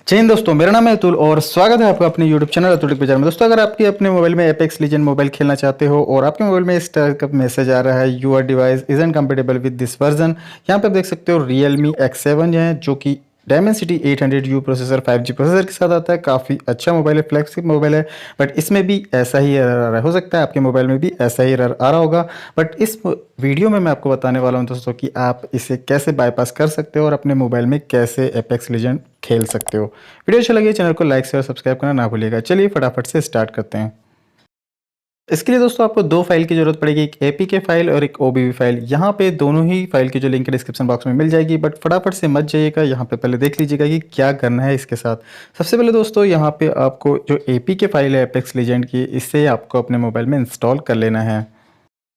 जय हिंद दोस्तों, मेरा नाम है अतुल और स्वागत है आपका अपने YouTube चैनल अतुल टेक बाजार में। दोस्तों, अगर आपके अपने मोबाइल में एपेक्स लीजेंड मोबाइल खेलना चाहते हो और आपके मोबाइल में इस तरह का मैसेज आ रहा है, your device isn't compatible with this version. यहाँ पे आप देख सकते हो Realme X7 है जो कि Dimensity 800U processor 5G processor के साथ आता है। काफ़ी अच्छा मोबाइल है, फ्लैगशिप मोबाइल है। बट इसमें भी ऐसा ही एरर आ रहा है, हो सकता है आपके मोबाइल में भी ऐसा ही एरर आ रहा होगा। बट इस वीडियो में मैं आपको बताने वाला हूं दोस्तों कि आप इसे कैसे बाईपास कर सकते हो और अपने मोबाइल में कैसे एपेक्स लीजेंड खेल सकते हो। वीडियो अच्छा लगे चैनल को लाइक शेयर सब्सक्राइब करना ना भूलिएगा। चलिए फटाफट से स्टार्ट करते हैं। इसके लिए दोस्तों आपको दो फाइल की जरूरत पड़ेगी, एक एपीके फाइल और एक ओबीबी फाइल। यहाँ पे दोनों ही फाइल की जो लिंक है डिस्क्रिप्शन बॉक्स में मिल जाएगी। बट फटाफट से मत जाइएगा, यहाँ पे पहले देख लीजिएगा कि क्या करना है इसके साथ। सबसे पहले दोस्तों यहाँ पे आपको जो एपीके फाइल है एपेक्स लीजेंड की, इससे आपको अपने मोबाइल में इंस्टॉल कर लेना है।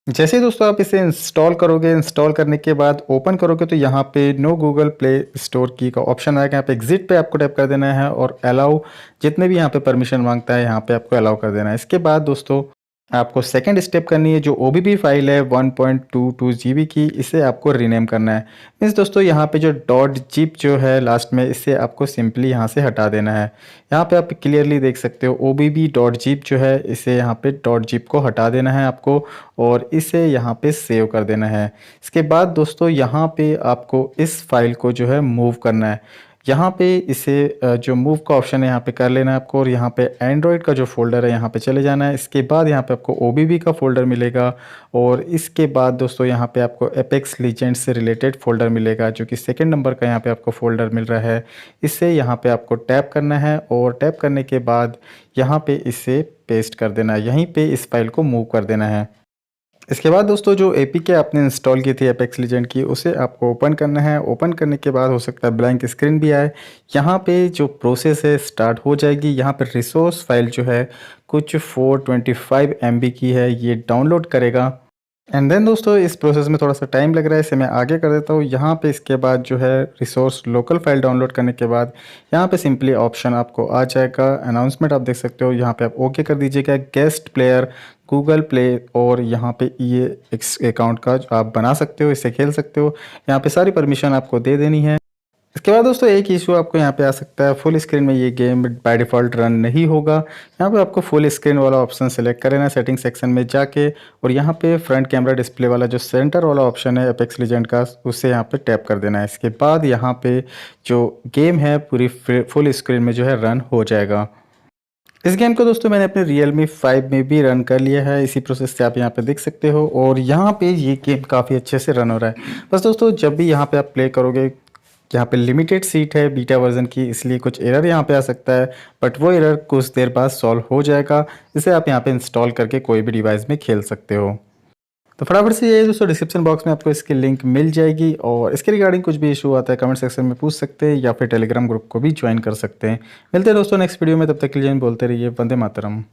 जैसे ही दोस्तों आप इसे इंस्टॉल करोगे, इंस्टॉल करने के बाद ओपन करोगे तो यहाँ पे नो गूगल प्ले स्टोर की का ऑप्शन आएगा। यहाँ पे एग्जिट पे आपको टैप कर देना है और अलाउ जितने भी यहाँ पे परमिशन मांगता है यहाँ पे आपको अलाउ कर देना है। इसके बाद दोस्तों आपको सेकंड स्टेप करनी है, जो ओबीबी फाइल है 1.22 जीबी की, इसे आपको रीनेम करना है। मीन्स दोस्तों यहाँ पे जो डॉट जिप जो है लास्ट में, इसे आपको सिंपली यहाँ से हटा देना है। यहाँ पे आप क्लियरली देख सकते हो ओबीबी डॉट जिप जो है, इसे यहाँ पे डॉट जिप को हटा देना है आपको और इसे यहाँ पे सेव कर देना है। इसके बाद दोस्तों यहाँ पे आपको इस फाइल को जो है मूव करना है। यहाँ पे इसे जो मूव का ऑप्शन है यहाँ पे कर लेना है आपको और यहाँ पे एंड्रॉयड का जो फोल्डर है यहाँ पे चले जाना है। इसके बाद यहाँ पे आपको ओबीबी का फोल्डर मिलेगा और इसके बाद दोस्तों यहाँ पे आपको एपेक्स लीजेंड से रिलेटेड फोल्डर मिलेगा, जो कि सेकंड नंबर का यहाँ पे आपको फोल्डर मिल रहा है। इससे यहाँ पे आपको टैप करना है और टैप करने के बाद यहाँ पे इसे पेस्ट कर देना है, यहीं पे इस फाइल को मूव कर देना है। इसके बाद दोस्तों जो एपीके आपने इंस्टॉल की थी एपेक्स लीजेंड की, उसे आपको ओपन करना है। ओपन करने के बाद हो सकता है ब्लैंक स्क्रीन भी आए। यहाँ पे जो प्रोसेस है स्टार्ट हो जाएगी। यहाँ पे रिसोर्स फाइल जो है कुछ 425 MB की है, ये डाउनलोड करेगा। एंड देन दोस्तों इस प्रोसेस में थोड़ा सा टाइम लग रहा है, इसे मैं आगे कर देता हूँ। यहाँ पे इसके बाद जो है रिसोर्स लोकल फाइल डाउनलोड करने के बाद यहाँ पे सिंपली ऑप्शन आपको आ जाएगा अनाउंसमेंट, आप देख सकते हो। यहाँ पे आप ओके कर दीजिएगा, गेस्ट प्लेयर गूगल प्ले, और यहाँ पे ये अकाउंट का आप बना सकते हो, इससे खेल सकते हो। यहाँ पे सारी परमिशन आपको दे देनी है। इसके बाद दोस्तों एक इशू आपको यहाँ पे आ सकता है, फुल स्क्रीन में ये गेम बाय डिफ़ॉल्ट रन नहीं होगा। यहाँ पे आपको फुल स्क्रीन वाला ऑप्शन सेलेक्ट कर लेना है सेटिंग सेक्शन में जाके, और यहाँ पे फ्रंट कैमरा डिस्प्ले वाला जो सेंटर वाला ऑप्शन है एपेक्स लीजेंड का, उससे यहाँ पे टैप कर देना है। इसके बाद यहाँ पे जो गेम है पूरी फुल स्क्रीन में जो है रन हो जाएगा। इस गेम को दोस्तों मैंने अपने Realme 5 में भी रन कर लिया है, इसी प्रोसेस से आप यहाँ पे देख सकते हो, और यहाँ पे ये गेम काफ़ी अच्छे से रन हो रहा है। बस दोस्तों जब भी यहाँ पे आप प्ले करोगे, यहाँ पे लिमिटेड सीट है बीटा वर्जन की, इसलिए कुछ एरर यहाँ पे आ सकता है। बट वो एरर कुछ देर बाद सॉल्व हो जाएगा। इसे आप यहाँ पे इंस्टॉल करके कोई भी डिवाइस में खेल सकते हो। तो फटाफट से ये दोस्तों डिस्क्रिप्शन बॉक्स में आपको इसकी लिंक मिल जाएगी, और इसके रिगार्डिंग कुछ भी इशू आता है कमेंट सेक्शन में पूछ सकते हैं या फिर टेलीग्राम ग्रुप को भी ज्वाइन कर सकते हैं। मिलते हैं दोस्तों नेक्स्ट वीडियो में, तब तक के लिए बोलते रहिए वंदे मातरम।